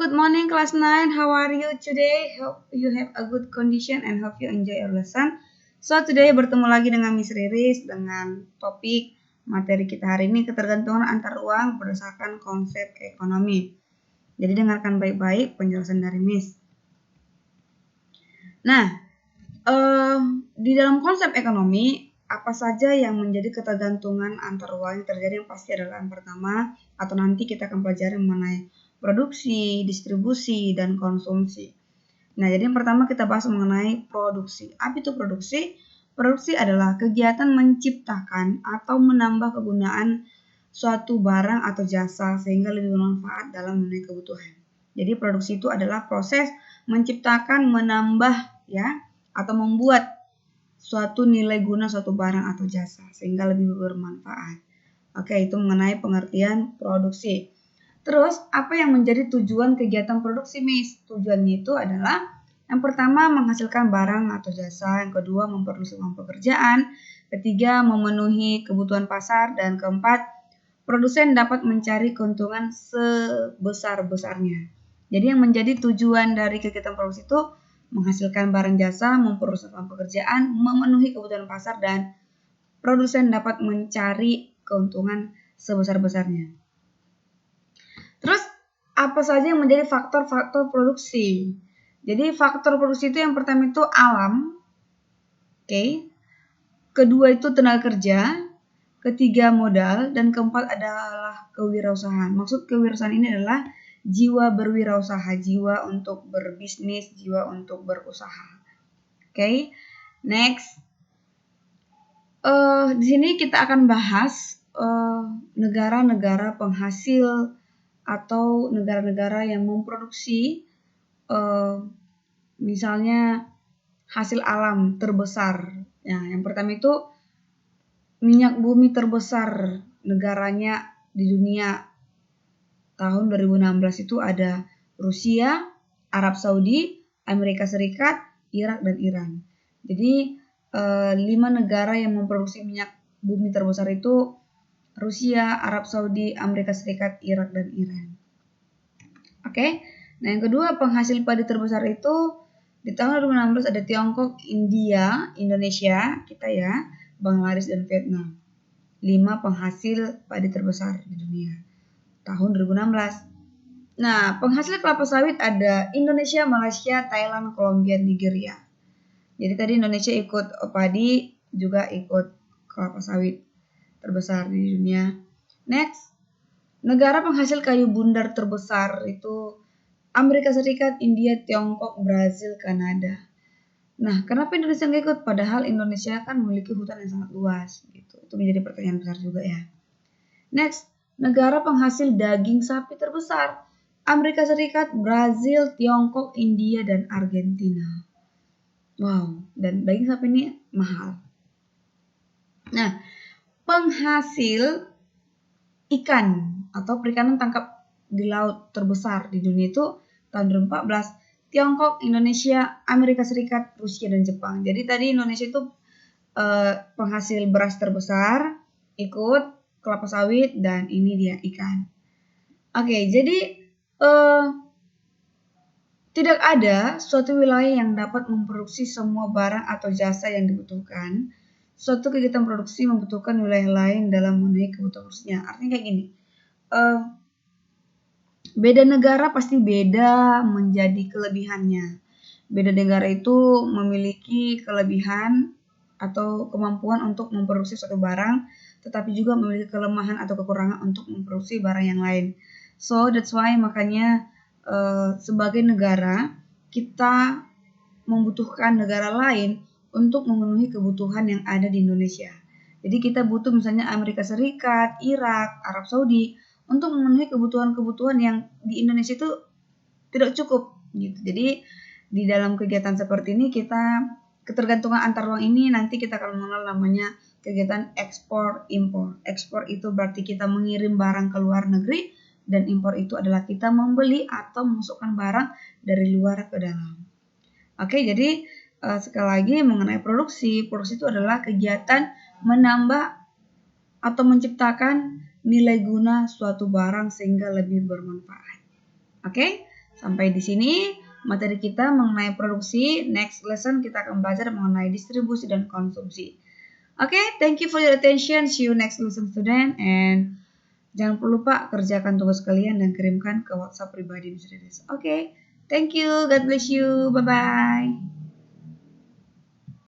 good morning class 9. How are you today? Hope you have a good condition and hope you enjoy your lesson. So today bertemu lagi dengan Miss Riris dengan topik materi kita hari ini, ketergantungan antar uang berdasarkan konsep ekonomi. Jadi dengarkan baik-baik penjelasan dari Miss. Nah, di dalam konsep ekonomi, apa saja yang menjadi ketergantungan antar uang yang terjadi yang pasti adalah yang pertama, atau nanti kita akan pelajari mengenai produksi, distribusi, dan konsumsi. Nah, jadi yang pertama kita bahas mengenai produksi. Apa itu produksi? Produksi adalah kegiatan menciptakan atau menambah kegunaan suatu barang atau jasa sehingga lebih bermanfaat dalam memenuhi kebutuhan. Jadi produksi itu adalah proses menciptakan, menambah ya, atau membuat suatu nilai guna suatu barang atau jasa sehingga lebih bermanfaat. Oke, itu mengenai pengertian produksi. Terus, apa yang menjadi tujuan kegiatan produksi, Miss? Tujuannya itu adalah yang pertama menghasilkan barang atau jasa, yang kedua memperluas ruang pekerjaan, ketiga memenuhi kebutuhan pasar, dan keempat produsen dapat mencari keuntungan sebesar-besarnya. Jadi yang menjadi tujuan dari kegiatan produksi itu menghasilkan barang jasa, memperluas ruang pekerjaan, memenuhi kebutuhan pasar, dan produsen dapat mencari keuntungan sebesar-besarnya. Terus, apa saja yang menjadi faktor-faktor produksi? Jadi, faktor produksi itu yang pertama itu alam. Oke. Kedua itu tenaga kerja. Ketiga modal. Dan keempat adalah kewirausahaan. Maksud kewirausahaan ini adalah jiwa berwirausaha, jiwa untuk berbisnis, jiwa untuk berusaha. Oke. Next. Di sini kita akan bahas negara-negara penghasil atau negara-negara yang memproduksi misalnya hasil alam terbesar. Ya, yang pertama itu minyak bumi terbesar negaranya di dunia tahun 2016 itu ada Rusia, Arab Saudi, Amerika Serikat, Irak, dan Iran. Jadi 5 negara yang memproduksi minyak bumi terbesar itu Rusia, Arab Saudi, Amerika Serikat, Irak, dan Iran. Oke. Nah, yang kedua penghasil padi terbesar itu di tahun 2016 ada Tiongkok, India, Indonesia, kita ya, Bangladesh, dan Vietnam. 5 penghasil padi terbesar di dunia tahun 2016. Nah, penghasil kelapa sawit ada Indonesia, Malaysia, Thailand, Kolombia, Nigeria. Jadi tadi Indonesia ikut padi, juga ikut kelapa sawit terbesar di dunia. Next, negara penghasil kayu bundar terbesar itu Amerika Serikat, India, Tiongkok, Brazil, Kanada. Nah, kenapa Indonesia nggak ikut? Padahal Indonesia kan memiliki hutan yang sangat luas. Gitu. Itu menjadi pertanyaan besar juga ya. Next, negara penghasil daging sapi terbesar Amerika Serikat, Brazil, Tiongkok, India, dan Argentina. Wow, dan daging sapi ini mahal. Nah, penghasil ikan atau perikanan tangkap di laut terbesar di dunia itu tahun 2014 Tiongkok, Indonesia, Amerika Serikat, Rusia, dan Jepang. Jadi tadi Indonesia itu penghasil beras terbesar, ikut kelapa sawit, dan ini dia ikan. Oke, jadi tidak ada suatu wilayah yang dapat memproduksi semua barang atau jasa yang dibutuhkan. Suatu kegiatan produksi membutuhkan wilayah lain dalam memenuhi kebutuhan produksinya. Artinya kayak gini, beda negara pasti beda menjadi kelebihannya. Beda negara itu memiliki kelebihan atau kemampuan untuk memproduksi suatu barang, tetapi juga memiliki kelemahan atau kekurangan untuk memproduksi barang yang lain. So that's why makanya sebagai negara kita membutuhkan negara lain untuk memenuhi kebutuhan yang ada di Indonesia. Jadi kita butuh misalnya Amerika Serikat, Irak, Arab Saudi untuk memenuhi kebutuhan-kebutuhan yang di Indonesia itu tidak cukup gitu. Jadi di dalam kegiatan seperti ini kita ketergantungan antar uang ini nanti kita akan mengenal namanya kegiatan ekspor impor. Ekspor itu berarti kita mengirim barang ke luar negeri dan impor itu adalah kita membeli atau memasukkan barang dari luar ke dalam. Oke, jadi sekali lagi mengenai produksi. Produksi itu adalah kegiatan menambah atau menciptakan nilai guna suatu barang sehingga lebih bermanfaat. Oke, Sampai di sini materi kita mengenai produksi. Next lesson kita akan belajar mengenai distribusi dan konsumsi. Oke, thank you for your attention. See you next lesson student. And jangan lupa kerjakan tugas kalian dan kirimkan ke WhatsApp pribadi Mr. Oke, thank you. God bless you. Bye-bye.